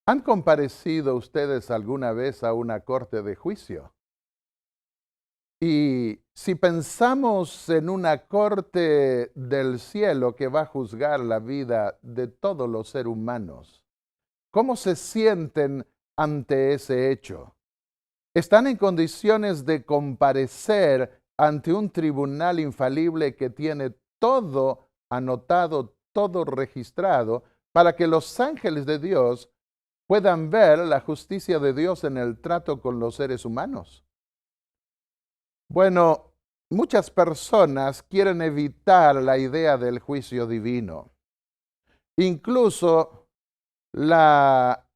¿Han comparecido ustedes alguna vez a una corte de juicio? Y si pensamos en una corte del cielo que va a juzgar la vida de todos los seres humanos, ¿cómo se sienten ante ese hecho? ¿Están en condiciones de comparecer ante un tribunal infalible que tiene todo anotado, todo registrado, para que los ángeles de Dios puedan ver la justicia de Dios en el trato con los seres humanos? Bueno, muchas personas quieren evitar la idea del juicio divino. Incluso la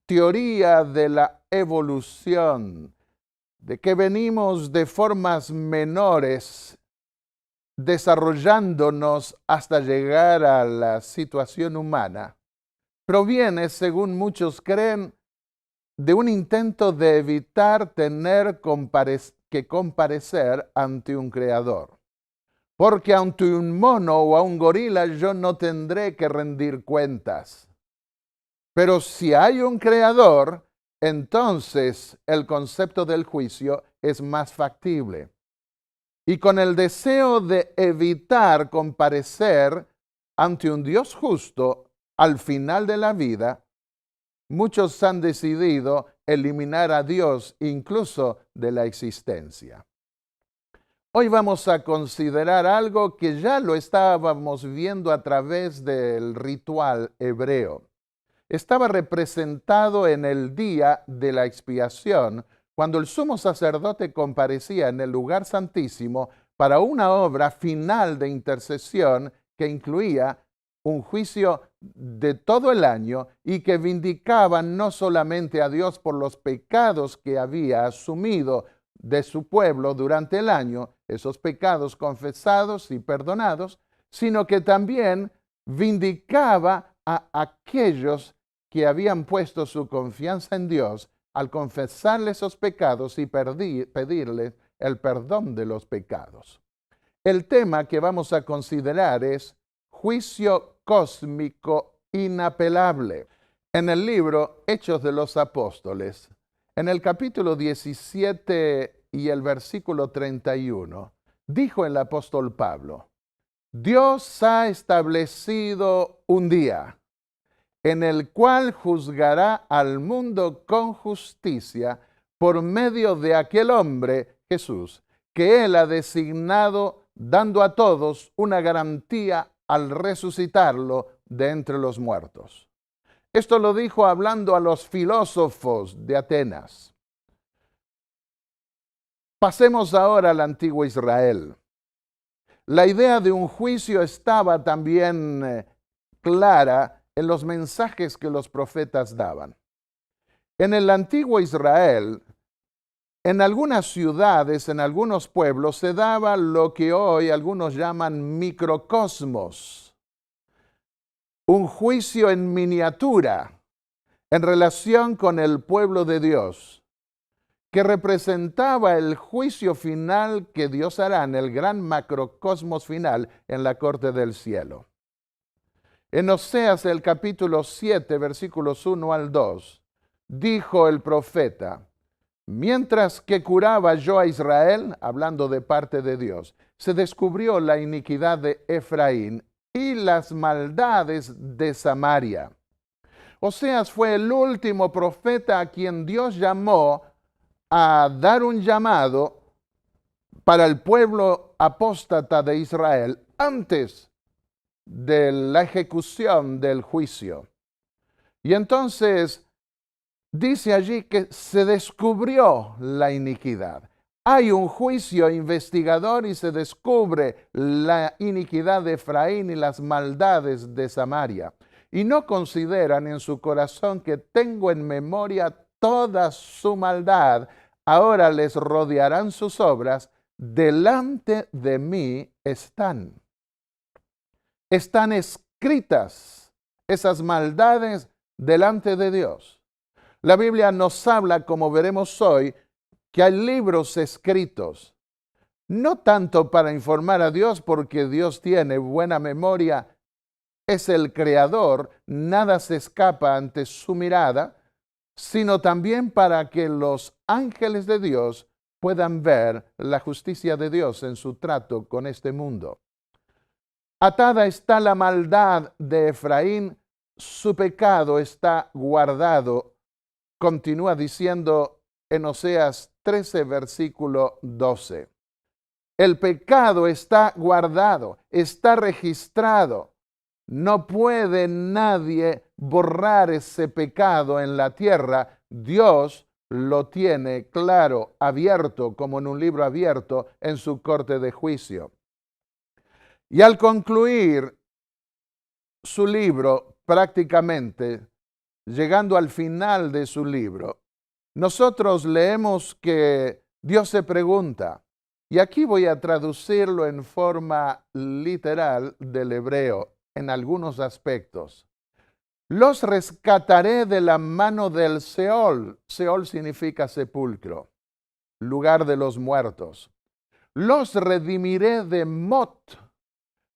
teoría de la evolución, de que venimos de formas menores desarrollándonos hasta llegar a la situación humana, proviene, según muchos creen, de un intento de evitar tener que comparecer ante un creador. Porque ante un mono o a un gorila yo no tendré que rendir cuentas. Pero si hay un creador, entonces el concepto del juicio es más factible. Y con el deseo de evitar comparecer ante un Dios justo al final de la vida, muchos han decidido eliminar a Dios incluso de la existencia. Hoy vamos a considerar algo que ya lo estábamos viendo a través del ritual hebreo. Estaba representado en el día de la expiación, cuando el sumo sacerdote comparecía en el lugar santísimo para una obra final de intercesión que incluía un juicio de todo el año y que vindicaba no solamente a Dios por los pecados que había asumido de su pueblo durante el año, esos pecados confesados y perdonados, sino que también vindicaba a aquellos que habían puesto su confianza en Dios al confesarle esos pecados y pedirle el perdón de los pecados. El tema que vamos a considerar es juicio cósmico inapelable. En el libro Hechos de los Apóstoles, en el capítulo 17 y el versículo 31, dijo el apóstol Pablo: Dios ha establecido un día en el cual juzgará al mundo con justicia por medio de aquel hombre, Jesús, que Él ha designado, dando a todos una garantía al resucitarlo de entre los muertos. Esto lo dijo hablando a los filósofos de Atenas. Pasemos ahora al antiguo Israel. La idea de un juicio estaba también clara en los mensajes que los profetas daban. En el antiguo Israel, en algunas ciudades, en algunos pueblos, se daba lo que hoy algunos llaman microcosmos, un juicio en miniatura en relación con el pueblo de Dios, que representaba el juicio final que Dios hará en el gran macrocosmos final en la corte del cielo. En Oseas, el capítulo 7, versículos 1 al 2, dijo el profeta: mientras que curaba yo a Israel, hablando de parte de Dios, se descubrió la iniquidad de Efraín y las maldades de Samaria. Oseas fue el último profeta a quien Dios llamó a dar un llamado para el pueblo apóstata de Israel antes de la ejecución del juicio. Y entonces dice allí que se descubrió la iniquidad. Hay un juicio investigador y se descubre la iniquidad de Efraín y las maldades de Samaria. Y no consideran en su corazón que tengo en memoria toda su maldad. Ahora les rodearán sus obras. Delante de mí están. Están escritas esas maldades delante de Dios. La Biblia nos habla, como veremos hoy, que hay libros escritos, no tanto para informar a Dios, porque Dios tiene buena memoria, es el creador, nada se escapa ante su mirada, sino también para que los ángeles de Dios puedan ver la justicia de Dios en su trato con este mundo. Atada está la maldad de Efraín, su pecado está guardado. Continúa diciendo en Oseas 13, versículo 12. El pecado está guardado, está registrado. No puede nadie borrar ese pecado en la tierra. Dios lo tiene claro, abierto, como en un libro abierto en su corte de juicio. Y al concluir su libro, prácticamente, llegando al final de su libro, nosotros leemos que Dios se pregunta, y aquí voy a traducirlo en forma literal del hebreo, en algunos aspectos. Los rescataré de la mano del Seol. Seol significa sepulcro, lugar de los muertos. Los redimiré de Mot.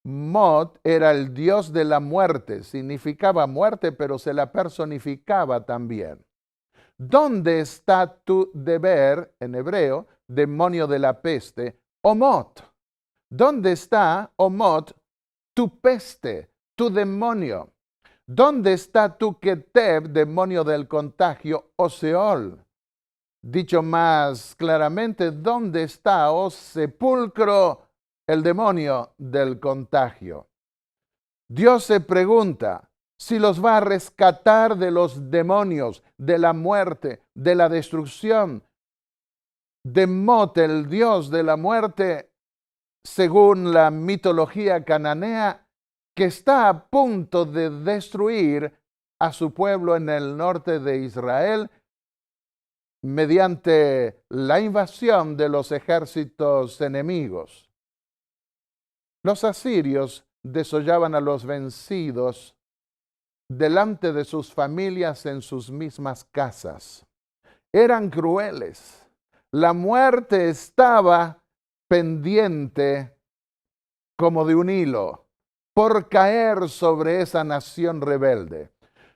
Mot era el dios de la muerte, significaba muerte, pero se la personificaba también. ¿Dónde está tu deber, en hebreo, demonio de la peste, Omot? ¿Dónde está, Omot, tu peste, tu demonio? ¿Dónde está tu Keteb, demonio del contagio, o Seol? Dicho más claramente, ¿dónde está, oh sepulcro, el demonio del contagio? Dios se pregunta si los va a rescatar de los demonios, de la muerte, de la destrucción. De Mot, el dios de la muerte, según la mitología cananea, que está a punto de destruir a su pueblo en el norte de Israel mediante la invasión de los ejércitos enemigos. Los asirios desollaban a los vencidos delante de sus familias en sus mismas casas. Eran crueles. La muerte estaba pendiente como de un hilo por caer sobre esa nación rebelde.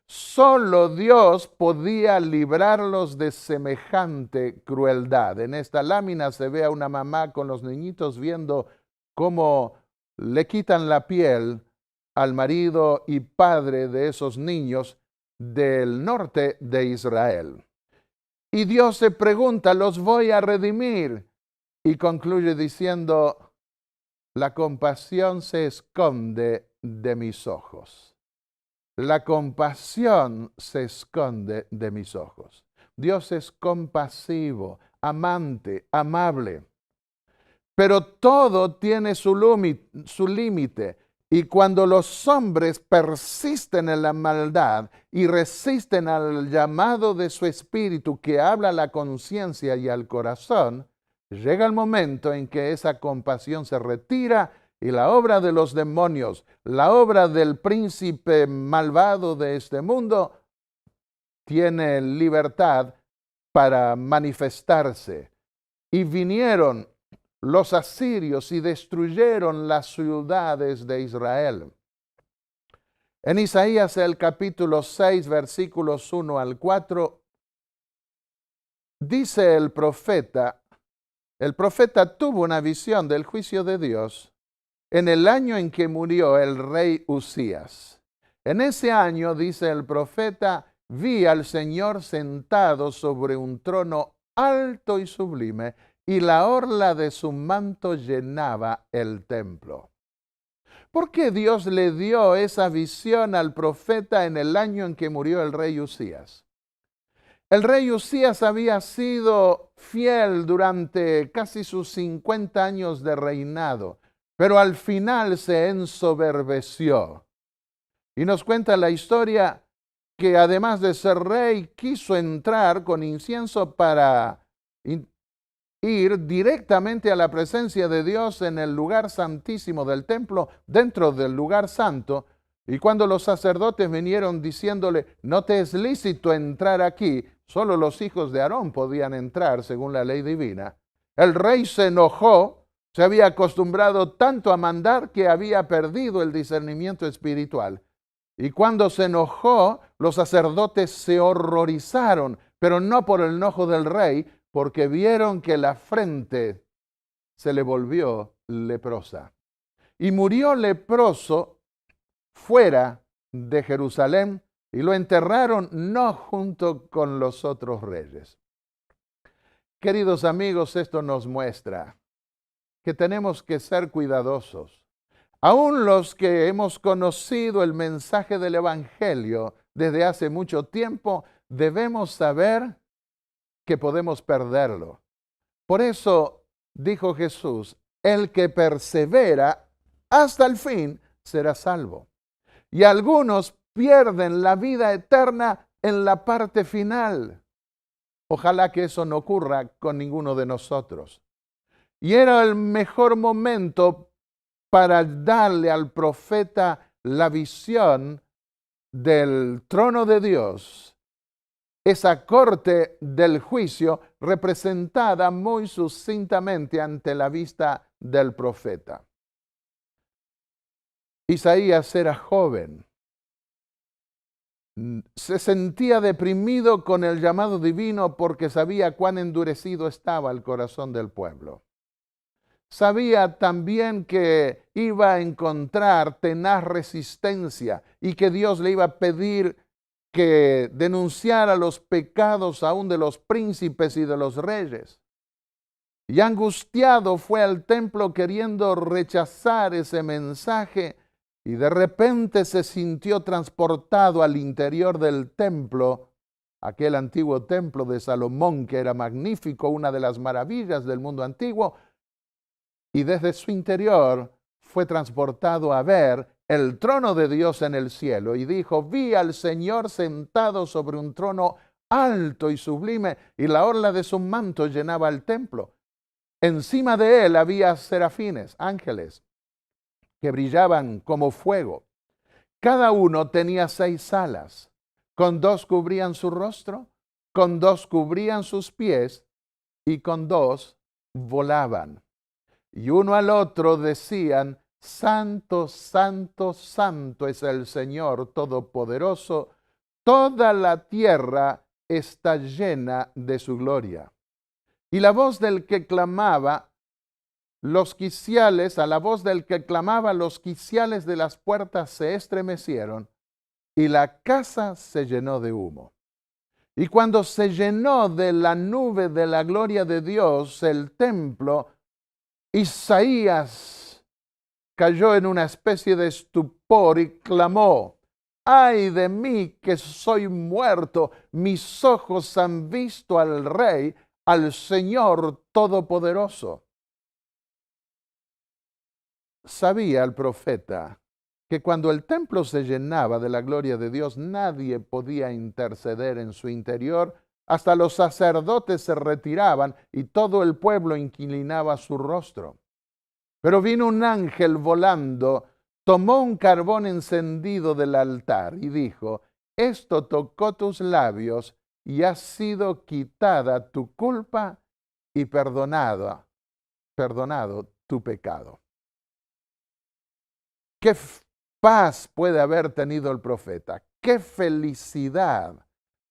Solo Dios podía librarlos de semejante crueldad. En esta lámina se ve a una mamá con los niñitos viendo cómo le quitan la piel al marido y padre de esos niños del norte de Israel. Y Dios se pregunta, ¿los voy a redimir? Y concluye diciendo, la compasión se esconde de mis ojos. La compasión se esconde de mis ojos. Dios es compasivo, amante, amable. Pero todo tiene su límite. Y cuando los hombres persisten en la maldad y resisten al llamado de su espíritu que habla a la conciencia y al corazón, llega el momento en que esa compasión se retira y la obra de los demonios, la obra del príncipe malvado de este mundo, tiene libertad para manifestarse. Y vinieron los asirios y destruyeron las ciudades de Israel. En Isaías el capítulo 6, versículos 1 al 4, dice el profeta tuvo una visión del juicio de Dios en el año en que murió el rey Usías. En ese año, dice el profeta, vi al Señor sentado sobre un trono alto y sublime, y la orla de su manto llenaba el templo. ¿Por qué Dios le dio esa visión al profeta en el año en que murió el rey Usías? El rey Usías había sido fiel durante casi sus 50 años de reinado, pero al final se ensoberbeció. Y nos cuenta la historia que además de ser rey, quiso entrar con incienso para ir directamente a la presencia de Dios en el lugar santísimo del templo, dentro del lugar santo. Y cuando los sacerdotes vinieron diciéndole, no te es lícito entrar aquí, solo los hijos de Aarón podían entrar según la ley divina, el rey se enojó, se había acostumbrado tanto a mandar que había perdido el discernimiento espiritual Y cuando se enojó, los sacerdotes se horrorizaron, pero no por el enojo del rey, porque vieron que la frente se le volvió leprosa. Y murió leproso fuera de Jerusalén y lo enterraron no junto con los otros reyes. Queridos amigos, esto nos muestra que tenemos que ser cuidadosos. Aún los que hemos conocido el mensaje del Evangelio desde hace mucho tiempo, debemos saber que podemos perderlo. Por eso dijo Jesús, el que persevera hasta el fin será salvo. Y algunos pierden la vida eterna en la parte final. Ojalá que eso no ocurra con ninguno de nosotros. Y era el mejor momento para darle al profeta la visión del trono de Dios, esa corte del juicio representada muy sucintamente ante la vista del profeta. Isaías era joven, se sentía deprimido con el llamado divino porque sabía cuán endurecido estaba el corazón del pueblo. Sabía también que iba a encontrar tenaz resistencia y que Dios le iba a pedir que denunciara los pecados aún de los príncipes y de los reyes. Y angustiado fue al templo queriendo rechazar ese mensaje y de repente se sintió transportado al interior del templo, aquel antiguo templo de Salomón que era magnífico, una de las maravillas del mundo antiguo, y desde su interior fue transportado a ver el trono de Dios en el cielo y dijo, vi al Señor sentado sobre un trono alto y sublime y la orla de su manto llenaba el templo. Encima de él había serafines, ángeles, que brillaban como fuego. Cada uno tenía 6 alas, con 2 cubrían su rostro, con 2 cubrían sus pies y con 2 volaban. Y uno al otro decían, Santo, Santo, Santo es el Señor Todopoderoso, toda la tierra está llena de su gloria. Y la voz del que clamaba, los quiciales, a la voz del que clamaba, los quiciales de las puertas se estremecieron y la casa se llenó de humo. Y cuando se llenó de la nube de la gloria de Dios, el templo, Isaías cayó en una especie de estupor y clamó, ¡ay de mí que soy muerto! Mis ojos han visto al Rey, al Señor Todopoderoso. Sabía el profeta que cuando el templo se llenaba de la gloria de Dios, nadie podía interceder en su interior. Hasta los sacerdotes se retiraban y todo el pueblo inclinaba su rostro. Pero vino un ángel volando, tomó un carbón encendido del altar y dijo, esto tocó tus labios y ha sido quitada tu culpa y perdonado tu pecado. ¿Qué paz puede haber tenido el profeta? ¡Qué felicidad!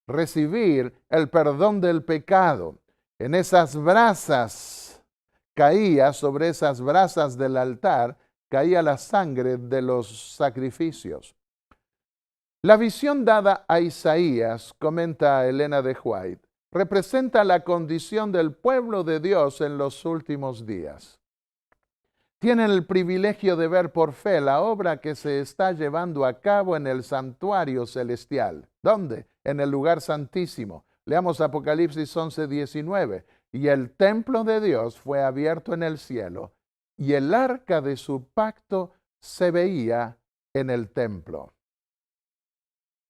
Recibir el perdón del pecado. En esas brasas caía, sobre esas brasas del altar, caía la sangre de los sacrificios. La visión dada a Isaías, comenta Elena de White, representa la condición del pueblo de Dios en los últimos días. Tienen el privilegio de ver por fe la obra que se está llevando a cabo en el santuario celestial. ¿Dónde? En el lugar santísimo. Leamos Apocalipsis 11:19. Y el templo de Dios fue abierto en el cielo, y el arca de su pacto se veía en el templo.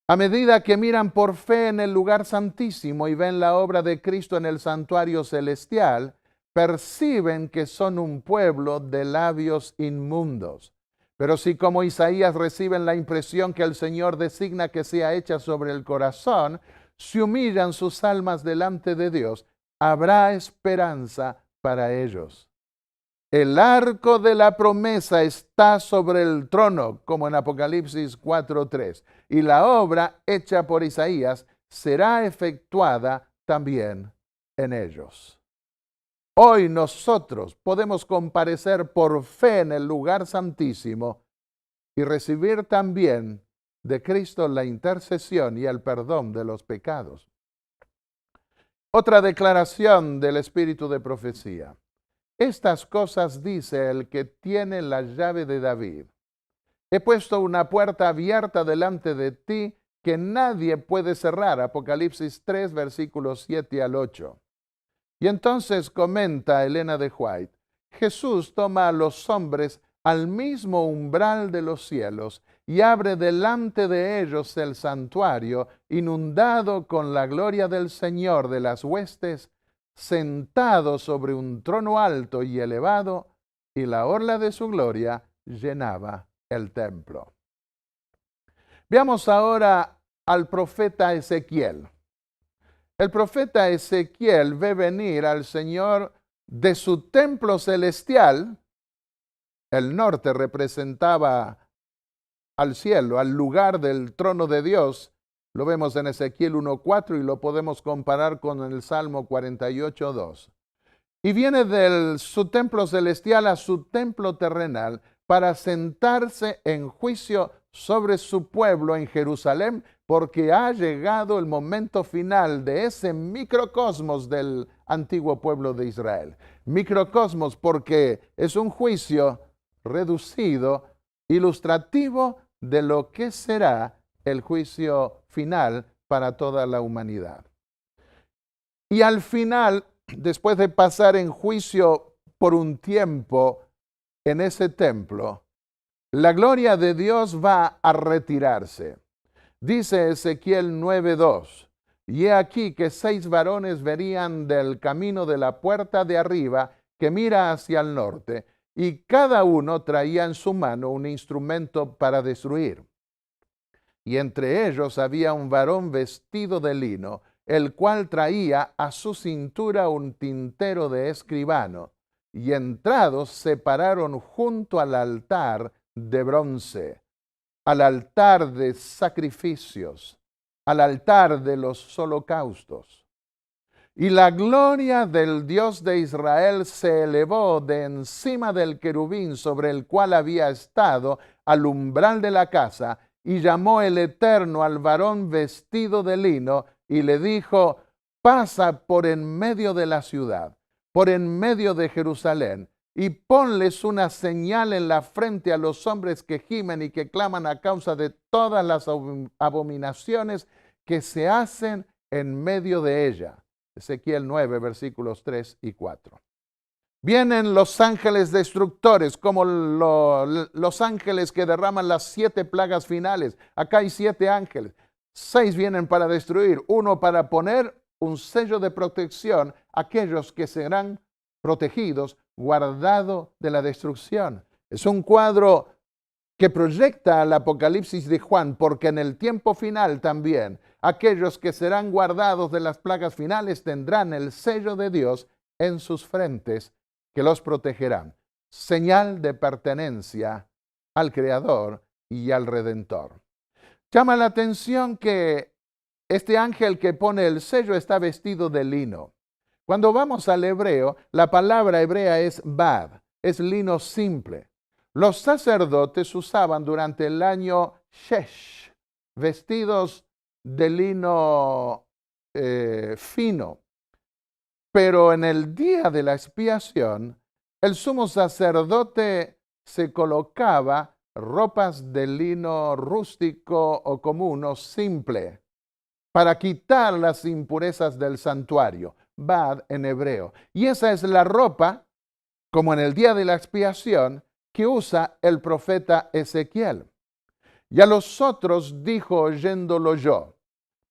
A medida que miran por fe en el lugar santísimo y ven la obra de Cristo en el santuario celestial, perciben que son un pueblo de labios inmundos. Pero si como Isaías reciben la impresión que el Señor designa que sea hecha sobre el corazón, se humillan sus almas delante de Dios, habrá esperanza para ellos. El arco de la promesa está sobre el trono, como en Apocalipsis 4:3. Y la obra hecha por Isaías será efectuada también en ellos. Hoy nosotros podemos comparecer por fe en el lugar santísimo y recibir también de Cristo la intercesión y el perdón de los pecados. Otra declaración del espíritu de profecía. Estas cosas dice el que tiene la llave de David. He puesto una puerta abierta delante de ti que nadie puede cerrar. Apocalipsis 3, versículos 7 al 8. Y entonces comenta Elena de White, Jesús toma a los hombres al mismo umbral de los cielos y abre delante de ellos el santuario, inundado con la gloria del Señor de las huestes, sentado sobre un trono alto y elevado, y la orla de su gloria llenaba el templo. Veamos ahora al profeta Ezequiel. El profeta Ezequiel ve venir al Señor de su templo celestial. El norte representaba al cielo, al lugar del trono de Dios. Lo vemos en Ezequiel 1:4 y lo podemos comparar con el Salmo 48:2. Y viene de su templo celestial a su templo terrenal para sentarse en juicio sobre su pueblo en Jerusalén, porque ha llegado el momento final de ese microcosmos del antiguo pueblo de Israel. Microcosmos porque es un juicio reducido, ilustrativo de lo que será el juicio final para toda la humanidad. Y al final, después de pasar en juicio por un tiempo en ese templo, la gloria de Dios va a retirarse. Dice Ezequiel 9:2, y he aquí que 6 varones venían del camino de la puerta de arriba que mira hacia el norte, y cada uno traía en su mano un instrumento para destruir. Y entre ellos había un varón vestido de lino, el cual traía a su cintura un tintero de escribano, y entrados se pararon junto al altar de bronce, al altar de sacrificios, al altar de los holocaustos. Y la gloria del Dios de Israel se elevó de encima del querubín sobre el cual había estado al umbral de la casa, y llamó el Eterno al varón vestido de lino, y le dijo, pasa por en medio de la ciudad, por en medio de Jerusalén, y ponles una señal en la frente a los hombres que gimen y que claman a causa de todas las abominaciones que se hacen en medio de ella. Ezequiel 9, versículos 3 y 4. Vienen los ángeles destructores, como los ángeles que derraman las 7 plagas finales. Acá hay 7 ángeles. 6 vienen para destruir, 1 para poner un sello de protección a aquellos que serán protegidos, guardados de la destrucción. Es un cuadro que proyecta al Apocalipsis de Juan, porque en el tiempo final también aquellos que serán guardados de las plagas finales tendrán el sello de Dios en sus frentes, que los protegerán. Señal de pertenencia al Creador y al Redentor. Llama la atención que este ángel que pone el sello está vestido de lino. Cuando vamos al hebreo, la palabra hebrea es bad, es lino simple. Los sacerdotes usaban durante el año shesh, vestidos de lino fino. Pero en el día de la expiación, el sumo sacerdote se colocaba ropas de lino rústico o común o simple para quitar las impurezas del santuario, bad en hebreo. Y esa es la ropa, como en el día de la expiación, que usa el profeta Ezequiel. Y a los otros dijo oyéndolo yo,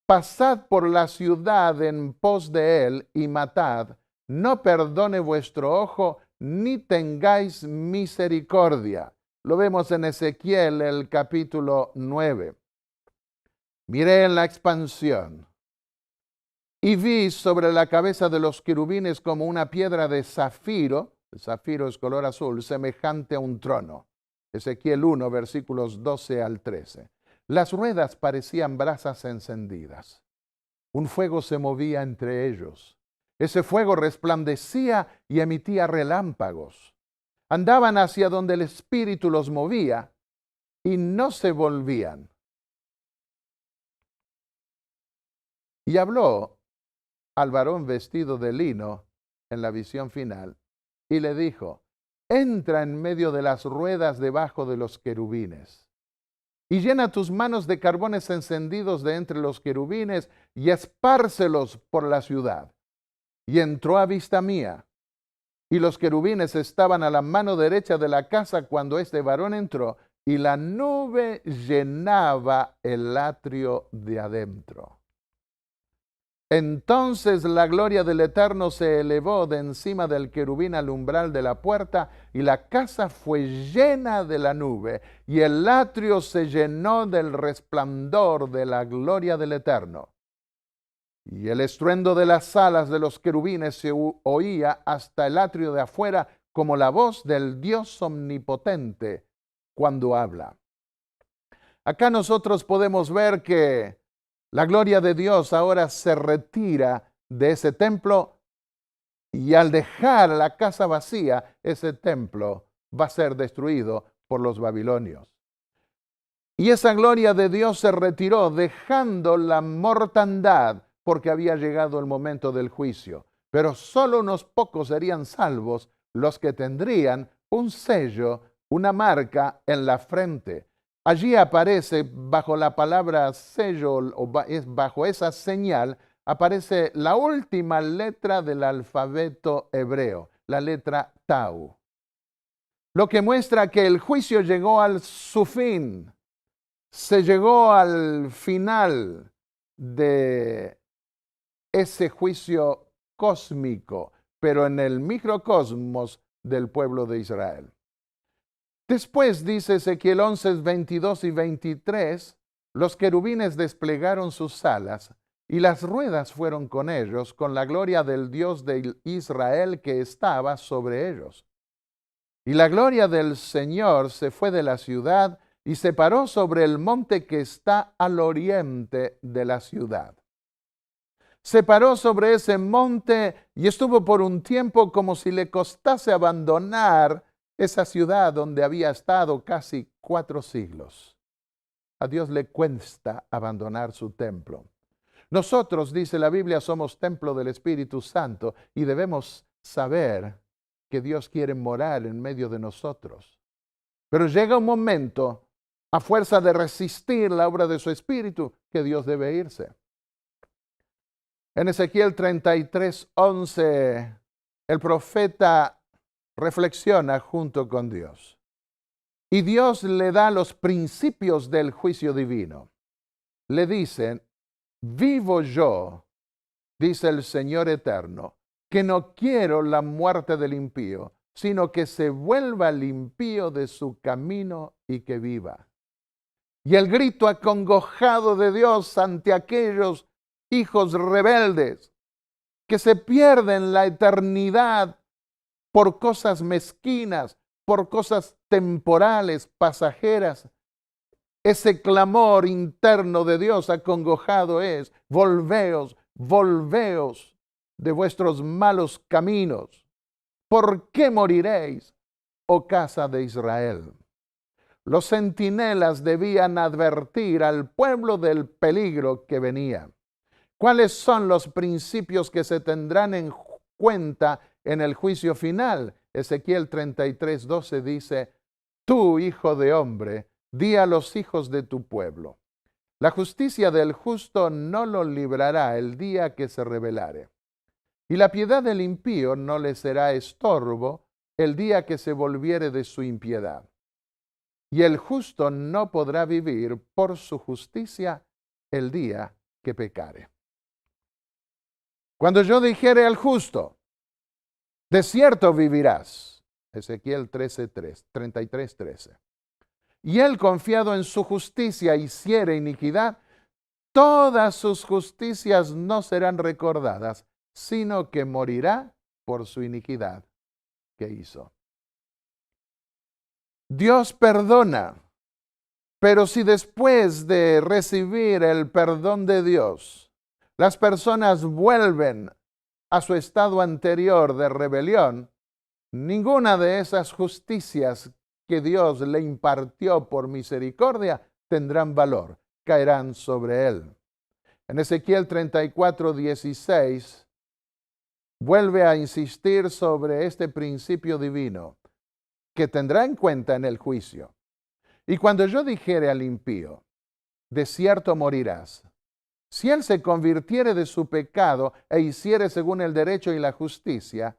pasad por la ciudad en pos de él y matad, no perdone vuestro ojo, ni tengáis misericordia. Lo vemos en Ezequiel, el capítulo 9. Miré en la expansión y vi sobre la cabeza de los querubines como una piedra de zafiro, El zafiro es color azul, semejante a un trono. Ezequiel 1, versículos 12 al 13. Las ruedas parecían brasas encendidas. Un fuego se movía entre ellos. Ese fuego resplandecía y emitía relámpagos. Andaban hacia donde el Espíritu los movía y no se volvían. Y habló al varón vestido de lino en la visión final y le dijo: entra en medio de las ruedas debajo de los querubines y llena tus manos de carbones encendidos de entre los querubines y espárcelos por la ciudad. Y entró a vista mía, y los querubines estaban a la mano derecha de la casa cuando este varón entró, y la nube llenaba el atrio de adentro. Entonces la gloria del Eterno se elevó de encima del querubín al umbral de la puerta, y la casa fue llena de la nube, y el atrio se llenó del resplandor de la gloria del Eterno. Y el estruendo de las alas de los querubines se oía hasta el atrio de afuera, como la voz del Dios omnipotente cuando habla. Acá nosotros podemos ver que la gloria de Dios ahora se retira de ese templo, y al dejar la casa vacía, ese templo va a ser destruido por los babilonios. Y esa gloria de Dios se retiró, dejando la mortandad, porque había llegado el momento del juicio. Pero solo unos pocos serían salvos, los que tendrían un sello, una marca en la frente. Allí aparece, bajo la palabra sello, o bajo esa señal, aparece la última letra del alfabeto hebreo, la letra Tau. Lo que muestra que el juicio llegó a su fin. Se llegó al final de ese juicio cósmico, pero en el microcosmos del pueblo de Israel. Después, dice Ezequiel 11, 22 y 23, los querubines desplegaron sus alas y las ruedas fueron con ellos, con la gloria del Dios de Israel que estaba sobre ellos. Y la gloria del Señor se fue de la ciudad y se paró sobre el monte que está al oriente de la ciudad. Se paró sobre ese monte y estuvo por un tiempo como si le costase abandonar esa ciudad donde había estado casi 4 siglos. A Dios le cuesta abandonar su templo. Nosotros, dice la Biblia, somos templo del Espíritu Santo y debemos saber que Dios quiere morar en medio de nosotros. Pero llega un momento, a fuerza de resistir la obra de su Espíritu, que Dios debe irse. En Ezequiel 33, 11, el profeta reflexiona junto con Dios. Y Dios le da los principios del juicio divino. Le dicen: vivo yo, dice el Señor eterno, que no quiero la muerte del impío, sino que se vuelva el impío de su camino y que viva. Y el grito acongojado de Dios ante aquellos hijos rebeldes que se pierden la eternidad por cosas mezquinas, por cosas temporales, pasajeras. Ese clamor interno de Dios acongojado es: volveos, volveos de vuestros malos caminos. ¿Por qué moriréis, oh casa de Israel? Los centinelas debían advertir al pueblo del peligro que venía. ¿Cuáles son los principios que se tendrán en cuenta en el juicio final? Ezequiel 33, 12 dice: tú, hijo de hombre, di a los hijos de tu pueblo: la justicia del justo no lo librará el día que se rebelare, y la piedad del impío no le será estorbo el día que se volviere de su impiedad. Y el justo no podrá vivir por su justicia el día que pecare. Cuando yo dijere al justo: de cierto vivirás, Ezequiel 33, 13, y él, confiado en su justicia, hiciere iniquidad, todas sus justicias no serán recordadas, sino que morirá por su iniquidad. que hizo. Dios perdona, pero si después de recibir el perdón de Dios, las personas vuelven a su estado anterior de rebelión, ninguna de esas justicias que Dios le impartió por misericordia tendrán valor, caerán sobre él. En Ezequiel 34:16 vuelve a insistir sobre este principio divino que tendrá en cuenta en el juicio. Y cuando yo dijere al impío, de cierto morirás, si él se convirtiere de su pecado e hiciere según el derecho y la justicia,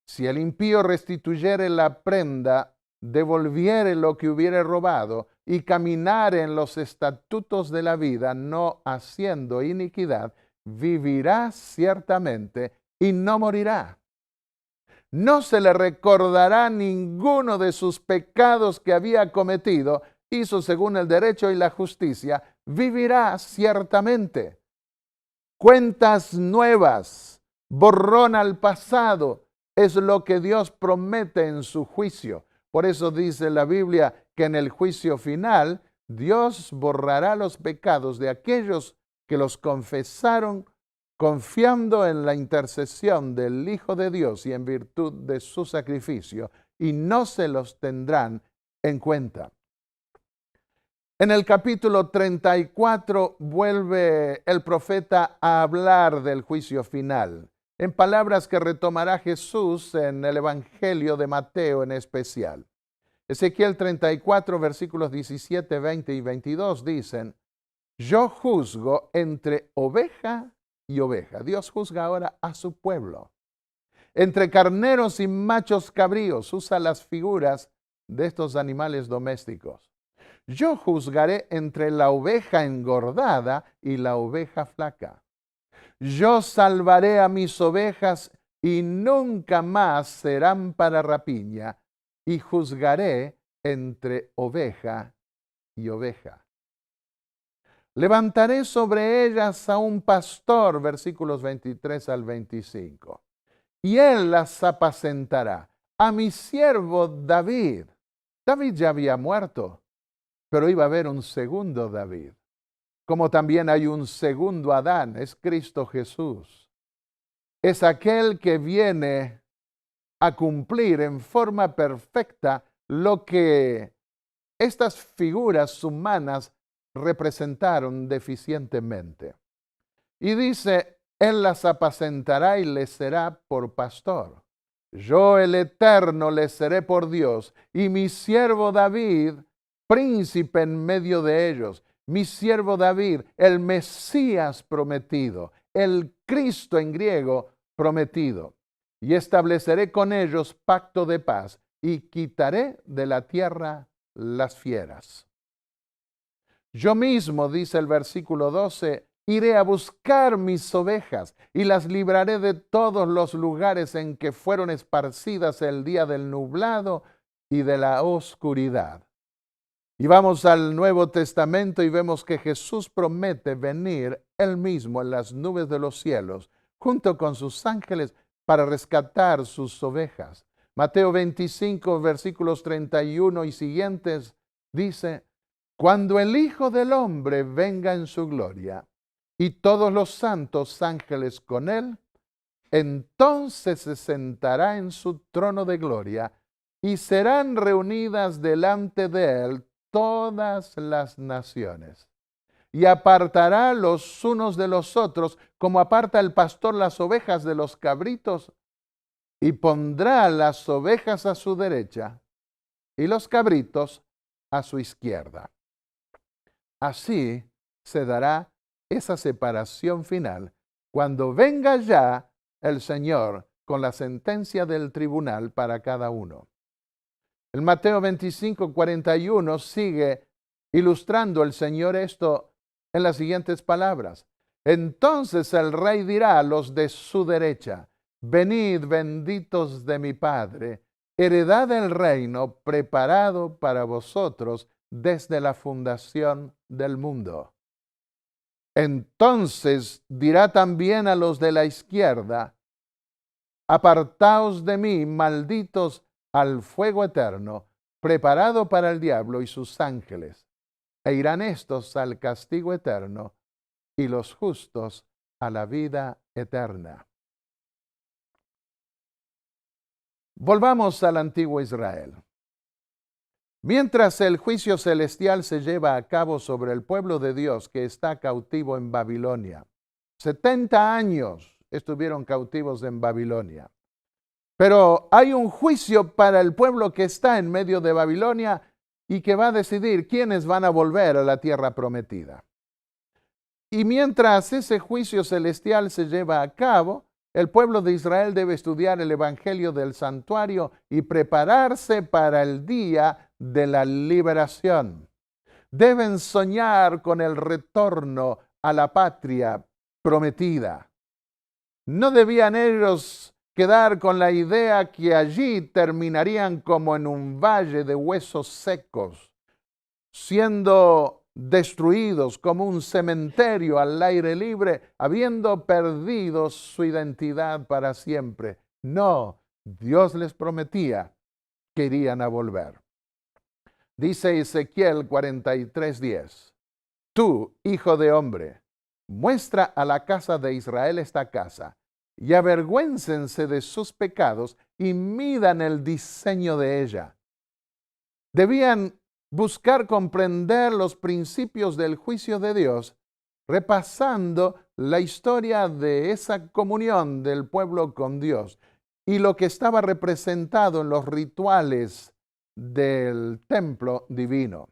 si el impío restituyere la prenda, devolviere lo que hubiere robado y caminare en los estatutos de la vida, no haciendo iniquidad, vivirá ciertamente y no morirá. No se le recordará ninguno de sus pecados que había cometido, hizo según el derecho y la justicia, vivirá ciertamente. Cuentas nuevas, borrón al pasado, es lo que Dios promete en su juicio. Por eso dice la Biblia que en el juicio final Dios borrará los pecados de aquellos que los confesaron confiando en la intercesión del Hijo de Dios y en virtud de su sacrificio, y no se los tendrán en cuenta. En el capítulo 34 vuelve el profeta a hablar del juicio final, en palabras que retomará Jesús en el Evangelio de Mateo en especial. Ezequiel 34, versículos 17, 20 y 22 dicen: yo juzgo entre oveja y oveja. Dios juzga ahora a su pueblo. Entre carneros y machos cabríos, usa las figuras de estos animales domésticos. Yo juzgaré entre la oveja engordada y la oveja flaca. Yo salvaré a mis ovejas y nunca más serán para rapiña, y juzgaré entre oveja y oveja. Levantaré sobre ellas a un pastor, versículos 23 al 25, y él las apacentará. A mi siervo David. David ya había muerto, pero iba a haber un segundo David. Como también hay un segundo Adán, es Cristo Jesús. Es aquel que viene a cumplir en forma perfecta lo que estas figuras humanas representaron deficientemente. Y dice, él las apacentará y les será por pastor. Yo, el Eterno, les seré por Dios, y mi siervo David, príncipe en medio de ellos. Mi siervo David, el Mesías prometido, el Cristo en griego prometido. Y estableceré con ellos pacto de paz, y quitaré de la tierra las fieras. Yo mismo, dice el versículo 12, iré a buscar mis ovejas y las libraré de todos los lugares en que fueron esparcidas el día del nublado y de la oscuridad. Y vamos al Nuevo Testamento y vemos que Jesús promete venir él mismo en las nubes de los cielos, junto con sus ángeles, para rescatar sus ovejas. Mateo 25, versículos 31 y siguientes, dice: cuando el Hijo del Hombre venga en su gloria y todos los santos ángeles con él, entonces se sentará en su trono de gloria y serán reunidas delante de él todas las naciones. Y apartará los unos de los otros, como aparta el pastor las ovejas de los cabritos, y pondrá las ovejas a su derecha y los cabritos a su izquierda. Así se dará esa separación final cuando venga ya el Señor con la sentencia del tribunal para cada uno. En Mateo 25, 41 sigue ilustrando el Señor esto en las siguientes palabras. Entonces el rey dirá a los de su derecha: venid, benditos de mi Padre, heredad del reino preparado para vosotros desde la fundación del mundo. Entonces dirá también a los de la izquierda: Apartaos de mí, malditos, al fuego eterno, preparado para el diablo y sus ángeles. E irán estos al castigo eterno y los justos a la vida eterna. Volvamos al antiguo Israel. Mientras el juicio celestial se lleva a cabo sobre el pueblo de Dios que está cautivo en Babilonia, 70 años estuvieron cautivos en Babilonia. Pero hay un juicio para el pueblo que está en medio de Babilonia y que va a decidir quiénes van a volver a la tierra prometida. Y mientras ese juicio celestial se lleva a cabo, el pueblo de Israel debe estudiar el Evangelio del Santuario y prepararse para el día de la liberación. Deben soñar con el retorno a la patria prometida. No debían ellos quedar con la idea que allí terminarían como en un valle de huesos secos, siendo destruidos como un cementerio al aire libre, habiendo perdido su identidad para siempre. No, Dios les prometía que irían a volver. Dice Ezequiel 43:10, tú, hijo de hombre, muestra a la casa de Israel esta casa, y avergüéncense de sus pecados y midan el diseño de ella. Debían buscar comprender los principios del juicio de Dios, repasando la historia de esa comunión del pueblo con Dios y lo que estaba representado en los rituales del templo divino.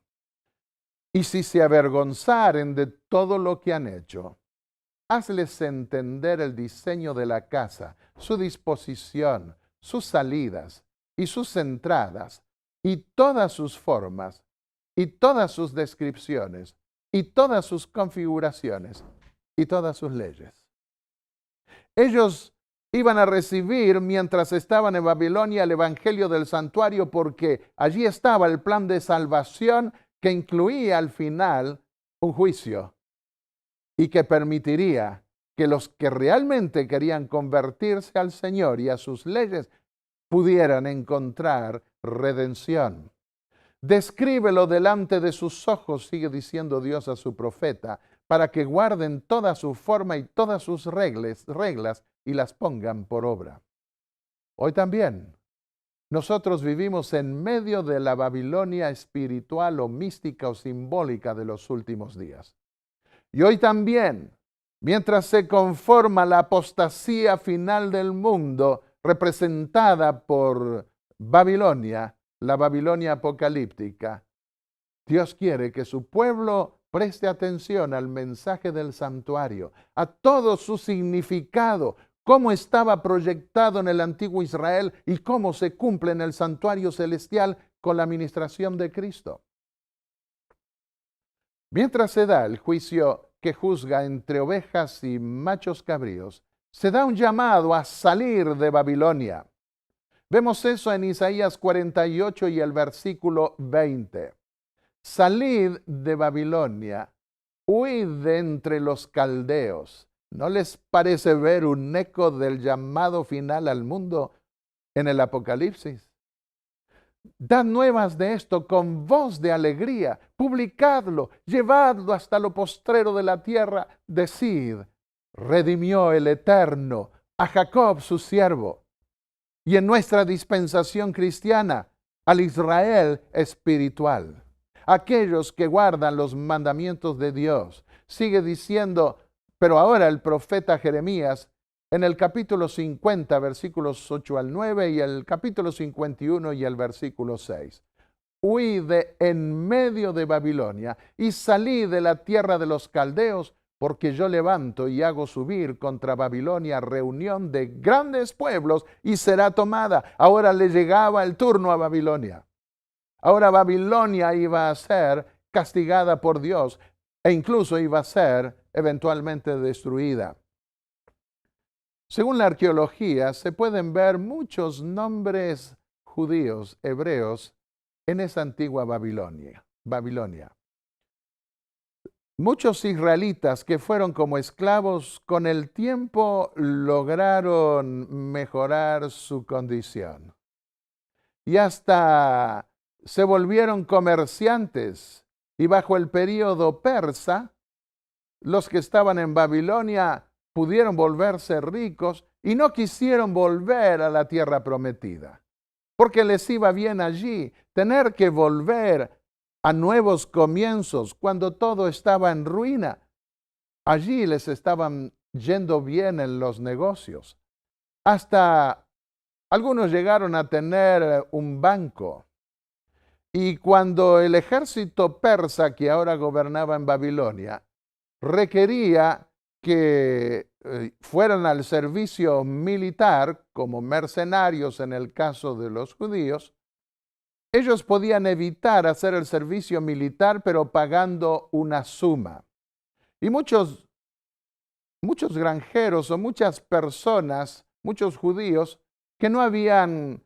Y si se avergonzaren de todo lo que han hecho, hazles entender el diseño de la casa, su disposición, sus salidas y sus entradas, y todas sus formas, y todas sus descripciones, y todas sus configuraciones, y todas sus leyes. Ellos iban a recibir, mientras estaban en Babilonia, el Evangelio del Santuario, porque allí estaba el plan de salvación que incluía al final un juicio y que permitiría que los que realmente querían convertirse al Señor y a sus leyes pudieran encontrar redención. Descríbelo delante de sus ojos, sigue diciendo Dios a su profeta, para que guarden toda su forma y todas sus reglas y las pongan por obra. Hoy también nosotros vivimos en medio de la Babilonia espiritual o mística o simbólica de los últimos días. Y hoy también, mientras se conforma la apostasía final del mundo, representada por Babilonia, la Babilonia apocalíptica, Dios quiere que su pueblo preste atención al mensaje del santuario, a todo su significado, cómo estaba proyectado en el antiguo Israel y cómo se cumple en el santuario celestial con la ministración de Cristo. Mientras se da el juicio que juzga entre ovejas y machos cabríos, se da un llamado a salir de Babilonia. Vemos eso en Isaías 48 y el versículo 20. Salid de Babilonia, huid de entre los caldeos. ¿No les parece ver un eco del llamado final al mundo en el Apocalipsis? Dad nuevas de esto con voz de alegría, publicadlo, llevadlo hasta lo postrero de la tierra. Decid, redimió el Eterno a Jacob su siervo. Y en nuestra dispensación cristiana, al Israel espiritual, aquellos que guardan los mandamientos de Dios. Sigue diciendo, pero ahora el profeta Jeremías, en el capítulo 50, versículos 8 al 9, y el capítulo 51 y el versículo 6. Huid de en medio de Babilonia y salí de la tierra de los caldeos, porque yo levanto y hago subir contra Babilonia reunión de grandes pueblos y será tomada. Ahora le llegaba el turno a Babilonia. Ahora Babilonia iba a ser castigada por Dios e incluso iba a ser eventualmente destruida. Según la arqueología, se pueden ver muchos nombres judíos, hebreos, en esa antigua Babilonia. Muchos israelitas que fueron como esclavos con el tiempo lograron mejorar su condición y hasta se volvieron comerciantes. Y bajo el período persa, los que estaban en Babilonia pudieron volverse ricos y no quisieron volver a la tierra prometida, porque les iba bien allí. Tener que volver a nuevos comienzos cuando todo estaba en ruina, allí les estaban yendo bien en los negocios. Hasta algunos llegaron a tener un banco. Y cuando el ejército persa que ahora gobernaba en Babilonia requería que fueran al servicio militar como mercenarios en el caso de los judíos, ellos podían evitar hacer el servicio militar pero pagando una suma. Y muchos granjeros o muchas personas, muchos judíos que no habían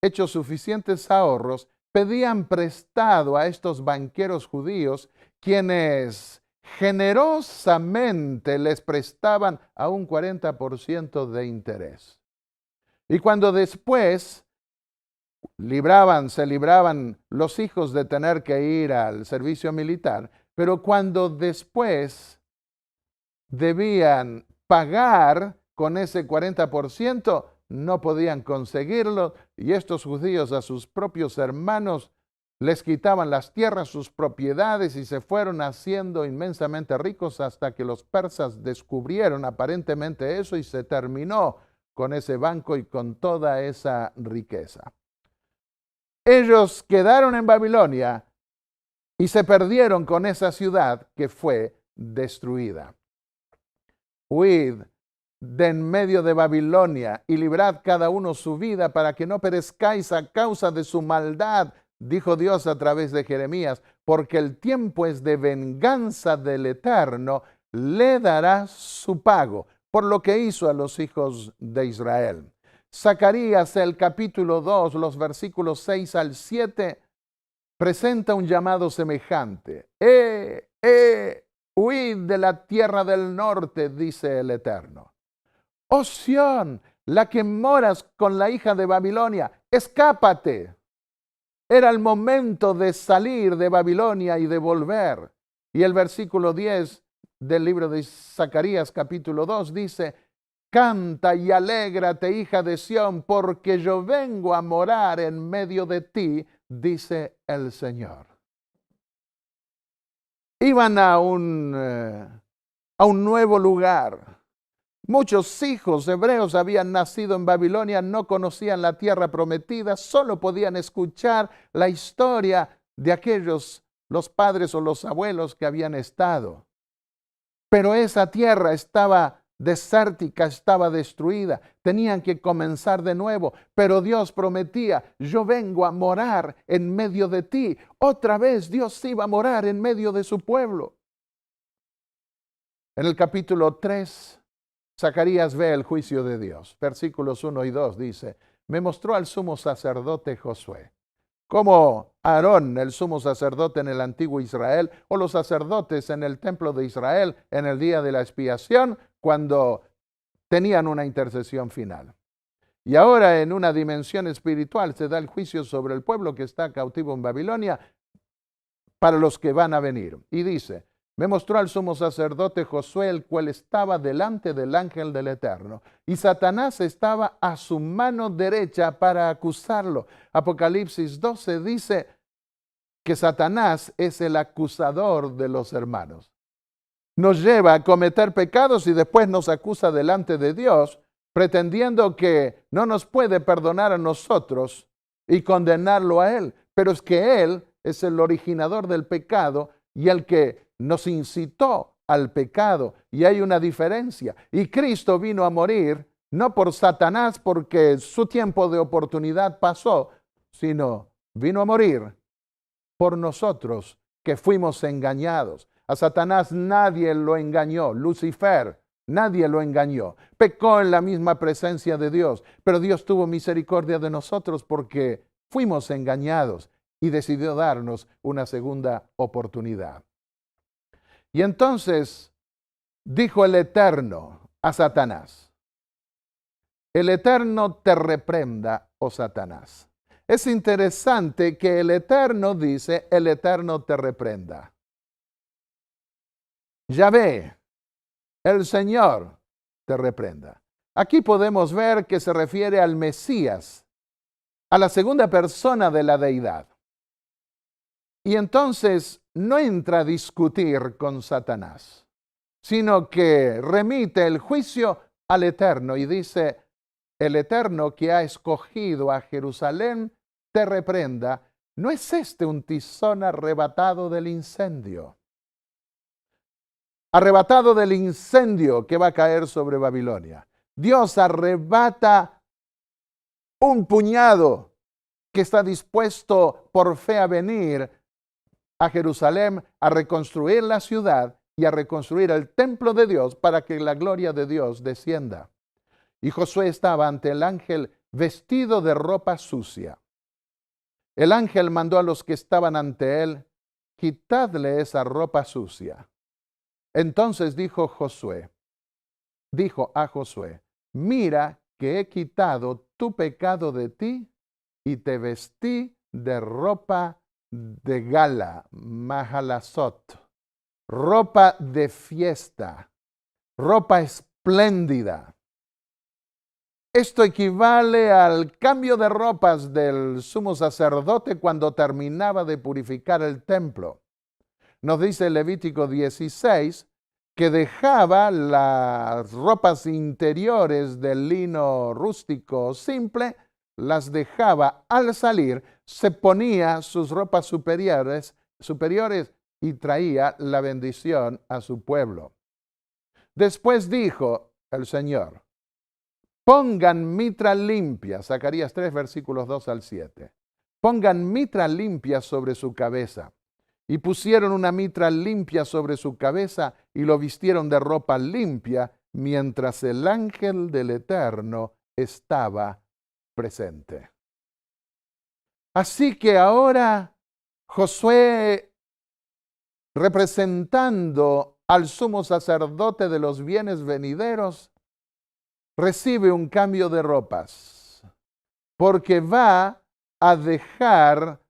hecho suficientes ahorros, pedían prestado a estos banqueros judíos, quienes generosamente les prestaban a un 40% de interés. Y cuando después se libraban los hijos de tener que ir al servicio militar, pero cuando después debían pagar con ese 40%, no podían conseguirlo, y estos judíos a sus propios hermanos les quitaban las tierras, sus propiedades, y se fueron haciendo inmensamente ricos hasta que los persas descubrieron aparentemente eso y se terminó con ese banco y con toda esa riqueza. Ellos quedaron en Babilonia y se perdieron con esa ciudad que fue destruida. Huid de en medio de Babilonia y librad cada uno su vida para que no perezcáis a causa de su maldad, dijo Dios a través de Jeremías, porque el tiempo es de venganza del Eterno, le dará su pago por lo que hizo a los hijos de Israel. Zacarías, el capítulo 2, los versículos 6 al 7, presenta un llamado semejante. Huid de la tierra del norte, dice el Eterno. Oh Sión, la que moras con la hija de Babilonia, escápate. Era el momento de salir de Babilonia y de volver. Y el versículo 10 del libro de Zacarías, capítulo 2, dice, canta y alégrate, hija de Sión, porque yo vengo a morar en medio de ti, dice el Señor. Iban a un nuevo lugar. Muchos hijos hebreos habían nacido en Babilonia, no conocían la tierra prometida, solo podían escuchar la historia de aquellos, los padres o los abuelos que habían estado. Pero esa tierra estaba desértica, estaba destruida, tenían que comenzar de nuevo, pero Dios prometía, yo vengo a morar en medio de ti. Otra vez Dios iba a morar en medio de su pueblo. En el capítulo 3, Zacarías ve el juicio de Dios. Versículos 1 y 2 dice, me mostró al sumo sacerdote Josué, como Aarón, el sumo sacerdote en el antiguo Israel, o los sacerdotes en el templo de Israel en el día de la expiación, cuando tenían una intercesión final. Y ahora en una dimensión espiritual se da el juicio sobre el pueblo que está cautivo en Babilonia para los que van a venir. Y dice, me mostró al sumo sacerdote Josué, el cual estaba delante del ángel del Eterno, y Satanás estaba a su mano derecha para acusarlo. Apocalipsis 12 dice que Satanás es el acusador de los hermanos. Nos lleva a cometer pecados y después nos acusa delante de Dios, pretendiendo que no nos puede perdonar a nosotros y condenarlo a Él. Pero es que Él es el originador del pecado y el que nos incitó al pecado, y hay una diferencia. Y Cristo vino a morir no por Satanás porque su tiempo de oportunidad pasó, sino vino a morir por nosotros que fuimos engañados. A Satanás nadie lo engañó, Lucifer, nadie lo engañó. Pecó en la misma presencia de Dios, pero Dios tuvo misericordia de nosotros porque fuimos engañados y decidió darnos una segunda oportunidad. Y entonces dijo el Eterno a Satanás: el Eterno te reprenda, oh Satanás. Es interesante que el Eterno dice, el Eterno te reprenda. Yahvé, el Señor, te reprenda. Aquí podemos ver que se refiere al Mesías, a la segunda persona de la deidad. Y entonces no entra a discutir con Satanás, sino que remite el juicio al Eterno y dice: el Eterno que ha escogido a Jerusalén te reprenda. ¿No es este un tizón arrebatado del incendio? Arrebatado del incendio que va a caer sobre Babilonia. Dios arrebata un puñado que está dispuesto por fe a venir a Jerusalén a reconstruir la ciudad y a reconstruir el templo de Dios para que la gloria de Dios descienda. Y Josué estaba ante el ángel vestido de ropa sucia. El ángel mandó a los que estaban ante él: quitadle esa ropa sucia. Entonces dijo a Josué: mira que he quitado tu pecado de ti y te vestí de ropa de gala, mahalasot, ropa de fiesta, ropa espléndida. Esto equivale al cambio de ropas del sumo sacerdote cuando terminaba de purificar el templo. Nos dice Levítico 16 que dejaba las ropas interiores del lino rústico simple, las dejaba al salir, se ponía sus ropas superiores y traía la bendición a su pueblo. Después dijo el Señor: pongan mitra limpia, Zacarías 3, versículos 2 al 7. Pongan mitra limpia sobre su cabeza. Y pusieron una mitra limpia sobre su cabeza y lo vistieron de ropa limpia, mientras el ángel del Eterno estaba presente. Así que ahora Josué, representando al sumo sacerdote de los bienes venideros, recibe un cambio de ropas, porque va a dejar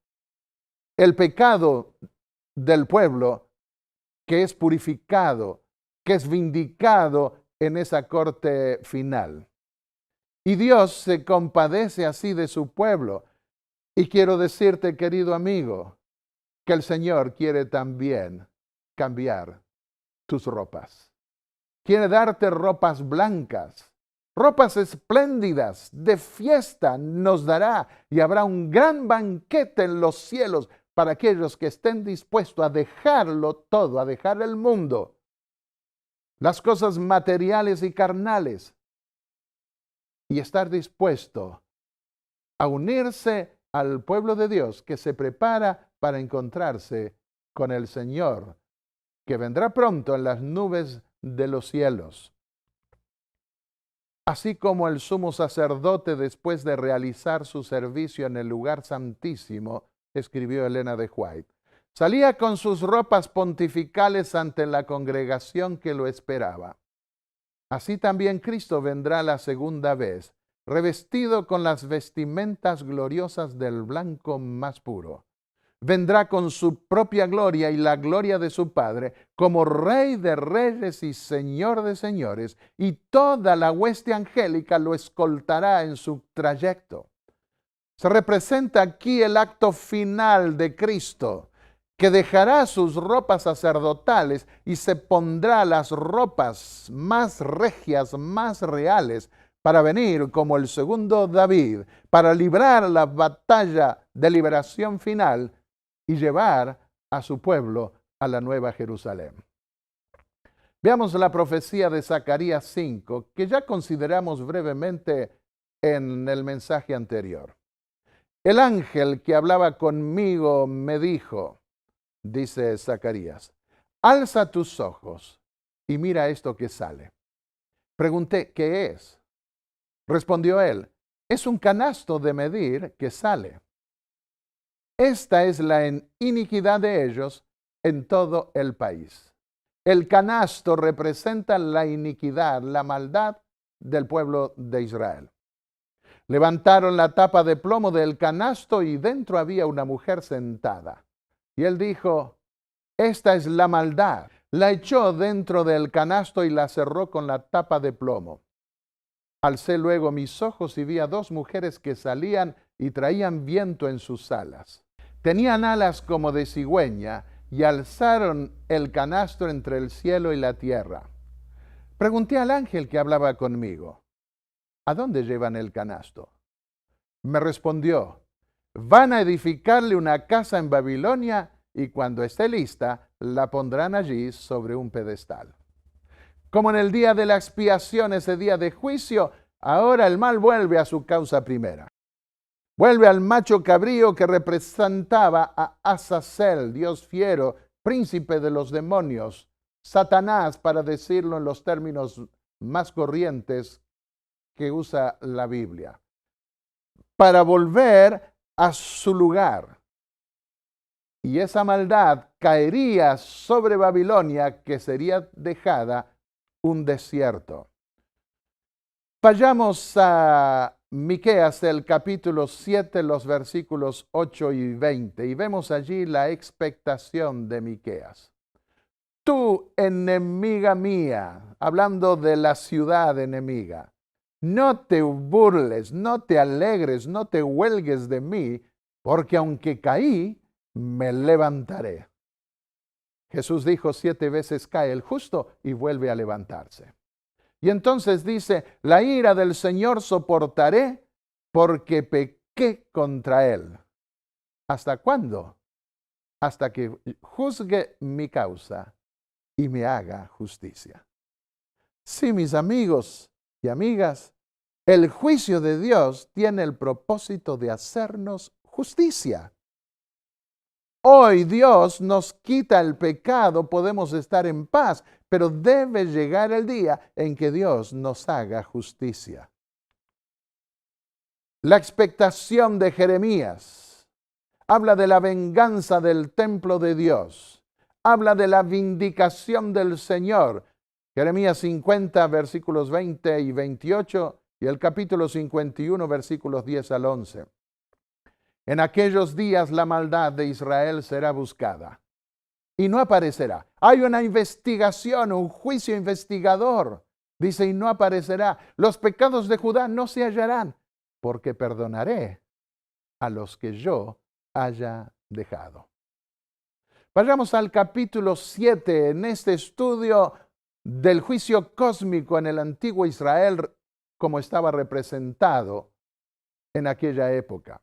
el pecado del pueblo, que es purificado, que es vindicado en esa corte final. Y Dios se compadece así de su pueblo. Y quiero decirte, querido amigo, que el Señor quiere también cambiar tus ropas. Quiere darte ropas blancas, ropas espléndidas, de fiesta nos dará, y habrá un gran banquete en los cielos para aquellos que estén dispuestos a dejarlo todo, a dejar el mundo, las cosas materiales y carnales, y estar dispuesto a unirse al pueblo de Dios que se prepara para encontrarse con el Señor, que vendrá pronto en las nubes de los cielos. Así como el sumo sacerdote, después de realizar su servicio en el lugar santísimo, escribió Elena de White, salía con sus ropas pontificales ante la congregación que lo esperaba. Así también Cristo vendrá la segunda vez, revestido con las vestimentas gloriosas del blanco más puro. Vendrá con su propia gloria y la gloria de su Padre, como Rey de reyes y Señor de señores, y toda la hueste angélica lo escoltará en su trayecto. Se representa aquí el acto final de Cristo, que dejará sus ropas sacerdotales y se pondrá las ropas más regias, más reales, para venir como el segundo David, para librar la batalla de liberación final y llevar a su pueblo a la Nueva Jerusalén. Veamos la profecía de Zacarías 5, que ya consideramos brevemente en el mensaje anterior. El ángel que hablaba conmigo me dijo, dice Zacarías, alza tus ojos y mira esto que sale. Pregunté, ¿qué es? Respondió él, es un canasto de medir que sale. Esta es la iniquidad de ellos en todo el país. El canasto representa la iniquidad, la maldad del pueblo de Israel. Levantaron la tapa de plomo del canasto y dentro había una mujer sentada. Y él dijo, esta es la maldad. La echó dentro del canasto y la cerró con la tapa de plomo. Alcé luego mis ojos y vi a dos mujeres que salían y traían viento en sus alas. Tenían alas como de cigüeña y alzaron el canasto entre el cielo y la tierra. Pregunté al ángel que hablaba conmigo, ¿a dónde llevan el canasto? Me respondió, van a edificarle una casa en Babilonia y cuando esté lista, la pondrán allí sobre un pedestal. Como en el día de la expiación, ese día de juicio, ahora el mal vuelve a su causa primera. Vuelve al macho cabrío que representaba a Azazel, Dios fiero, príncipe de los demonios, Satanás, para decirlo en los términos más corrientes que usa la Biblia, para volver a su lugar. Y esa maldad caería sobre Babilonia, que sería dejada un desierto. Vayamos a Miqueas, el capítulo 7, los versículos 8 y 20, y vemos allí la expectación de Miqueas. Tú, enemiga mía, hablando de la ciudad enemiga, no te burles, no te alegres, no te huelgues de mí, porque aunque caí, me levantaré. Jesús dijo 7 veces cae el justo y vuelve a levantarse. Y entonces dice, la ira del Señor soportaré porque pequé contra él. ¿Hasta cuándo? Hasta que juzgue mi causa y me haga justicia. Sí, mis amigos y amigas, el juicio de Dios tiene el propósito de hacernos justicia. Hoy Dios nos quita el pecado, podemos estar en paz, pero debe llegar el día en que Dios nos haga justicia. La expectación de Jeremías habla de la venganza del templo de Dios, habla de la vindicación del Señor. Jeremías 50, versículos 20 y 28, y el capítulo 51, versículos 10 al 11. En aquellos días la maldad de Israel será buscada y no aparecerá. Hay una investigación, un juicio investigador. Dice, y no aparecerá. Los pecados de Judá no se hallarán, porque perdonaré a los que yo haya dejado. Vayamos al capítulo 7 en este estudio del juicio cósmico en el antiguo Israel, como estaba representado en aquella época.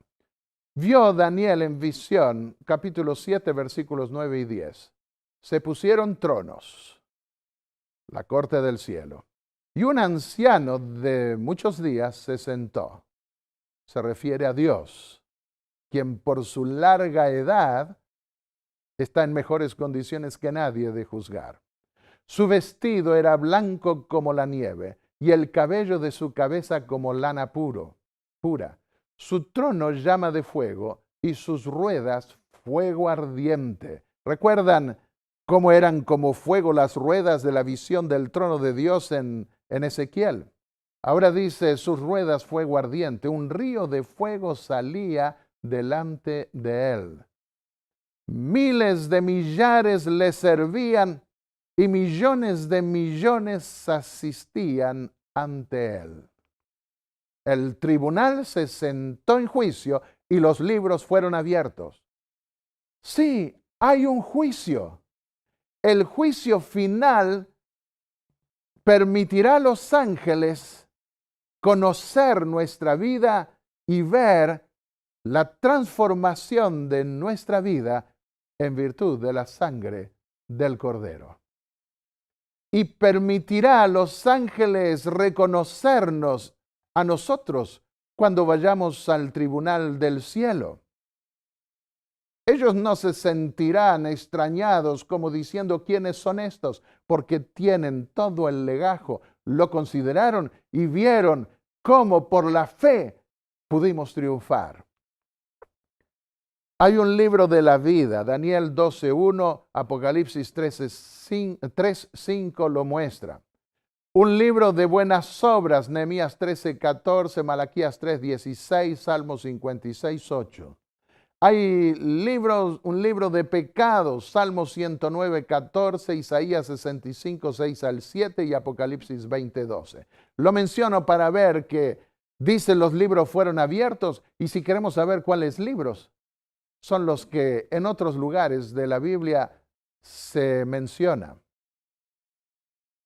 Vio Daniel en visión, capítulo 7, versículos 9 y 10. Se pusieron tronos, la corte del cielo, y un anciano de muchos días se sentó. Se refiere a Dios, quien por su larga edad está en mejores condiciones que nadie de juzgar. Su vestido era blanco como la nieve, y el cabello de su cabeza como lana pura. Su trono llama de fuego y sus ruedas fuego ardiente. ¿Recuerdan cómo eran como fuego las ruedas de la visión del trono de Dios en Ezequiel? Ahora dice, sus ruedas fuego ardiente. Un río de fuego salía delante de él. Miles de millares le servían y millones de millones asistían ante él. El tribunal se sentó en juicio y los libros fueron abiertos. Sí, hay un juicio. El juicio final permitirá a los ángeles conocer nuestra vida y ver la transformación de nuestra vida en virtud de la sangre del Cordero. Y permitirá a los ángeles reconocernos a nosotros cuando vayamos al tribunal del cielo. Ellos no se sentirán extrañados como diciendo quiénes son estos, porque tienen todo el legajo, lo consideraron y vieron cómo por la fe pudimos triunfar. Hay un libro de la vida, Daniel 12:1, Apocalipsis 3:5 lo muestra. Un libro de buenas obras, Nehemías 13:14, Malaquías 3:16, Salmos 56:8. Hay un libro de pecados, Salmos 109:14, Isaías 65:6-7 y Apocalipsis 20:12. Lo menciono para ver que dice los libros fueron abiertos, y si queremos saber cuáles libros son los que en otros lugares de la Biblia se menciona.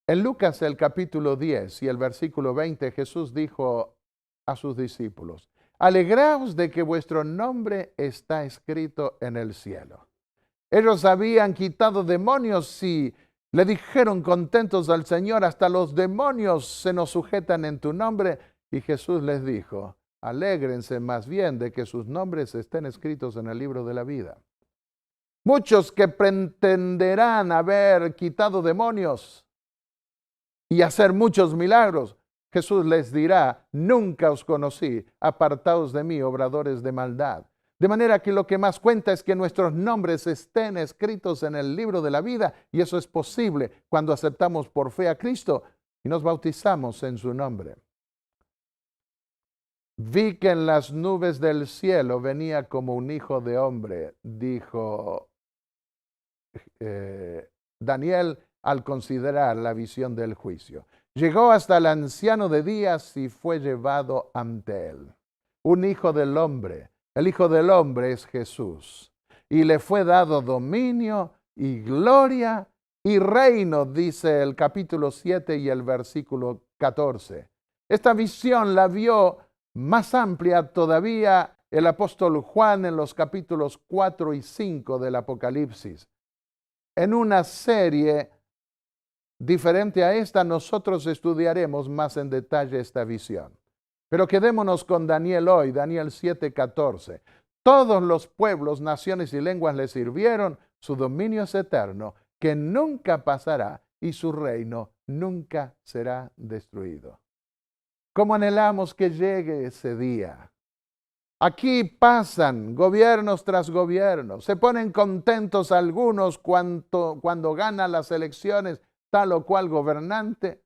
En Lucas el capítulo 10 y el versículo 20, Jesús dijo a sus discípulos: alegraos de que vuestro nombre está escrito en el cielo. Ellos habían quitado demonios y le dijeron contentos al Señor: hasta los demonios se nos sujetan en tu nombre. Y Jesús les dijo: alégrense más bien de que sus nombres estén escritos en el libro de la vida. Muchos que pretenderán haber quitado demonios y hacer muchos milagros, Jesús les dirá: nunca os conocí, apartaos de mí, obradores de maldad. De manera que lo que más cuenta es que nuestros nombres estén escritos en el libro de la vida, y eso es posible cuando aceptamos por fe a Cristo y nos bautizamos en su nombre. Vi que en las nubes del cielo venía como un hijo de hombre, dijo Daniel al considerar la visión del juicio. Llegó hasta el anciano de días y fue llevado ante él. Un hijo del hombre. El hijo del hombre es Jesús. Y le fue dado dominio y gloria y reino, dice el capítulo 7 y el versículo 14. Esta visión la vio más amplia todavía el apóstol Juan en los capítulos 4 y 5 del Apocalipsis. En una serie diferente a esta, nosotros estudiaremos más en detalle esta visión. Pero quedémonos con Daniel hoy, Daniel 7:14. Todos los pueblos, naciones y lenguas le sirvieron, su dominio es eterno, que nunca pasará, y su reino nunca será destruido. ¿Cómo anhelamos que llegue ese día? Aquí pasan gobiernos tras gobiernos, se ponen contentos algunos cuando ganan las elecciones tal o cual gobernante,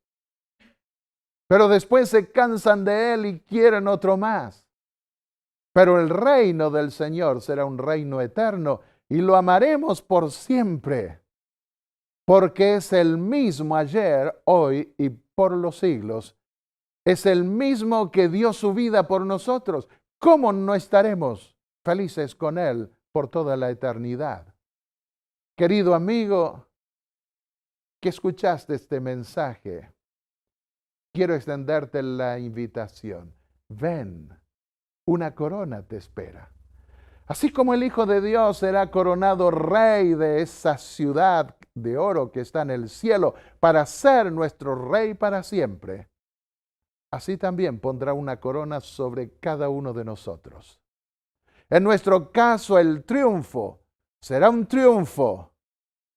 pero después se cansan de él y quieren otro más. Pero el reino del Señor será un reino eterno y lo amaremos por siempre, porque es el mismo ayer, hoy y por los siglos. Es el mismo que dio su vida por nosotros. ¿Cómo no estaremos felices con Él por toda la eternidad? Querido amigo, que escuchaste este mensaje, quiero extenderte la invitación. Ven, una corona te espera. Así como el Hijo de Dios será coronado rey de esa ciudad de oro que está en el cielo para ser nuestro rey para siempre, así también pondrá una corona sobre cada uno de nosotros. En nuestro caso, el triunfo será un triunfo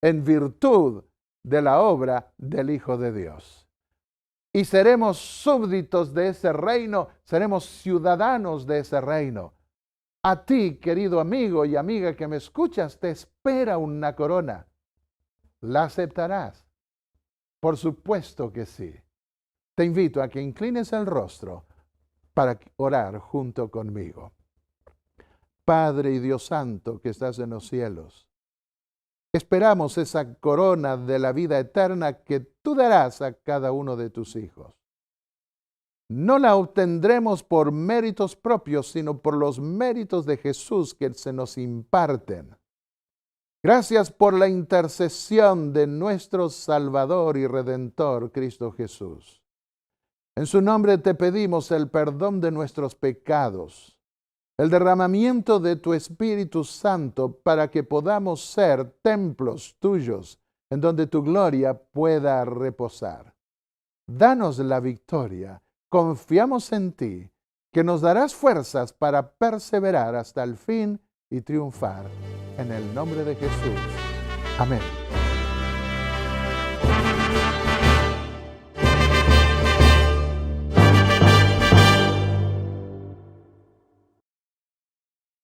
en virtud de la obra del Hijo de Dios. Y seremos súbditos de ese reino, seremos ciudadanos de ese reino. A ti, querido amigo y amiga que me escuchas, te espera una corona. ¿La aceptarás? Por supuesto que sí. Te invito a que inclines el rostro para orar junto conmigo. Padre y Dios Santo que estás en los cielos, esperamos esa corona de la vida eterna que tú darás a cada uno de tus hijos. No la obtendremos por méritos propios, sino por los méritos de Jesús que se nos imparten. Gracias por la intercesión de nuestro Salvador y Redentor, Cristo Jesús. En su nombre te pedimos el perdón de nuestros pecados, el derramamiento de tu Espíritu Santo para que podamos ser templos tuyos en donde tu gloria pueda reposar. Danos la victoria, confiamos en ti, que nos darás fuerzas para perseverar hasta el fin y triunfar. En el nombre de Jesús. Amén.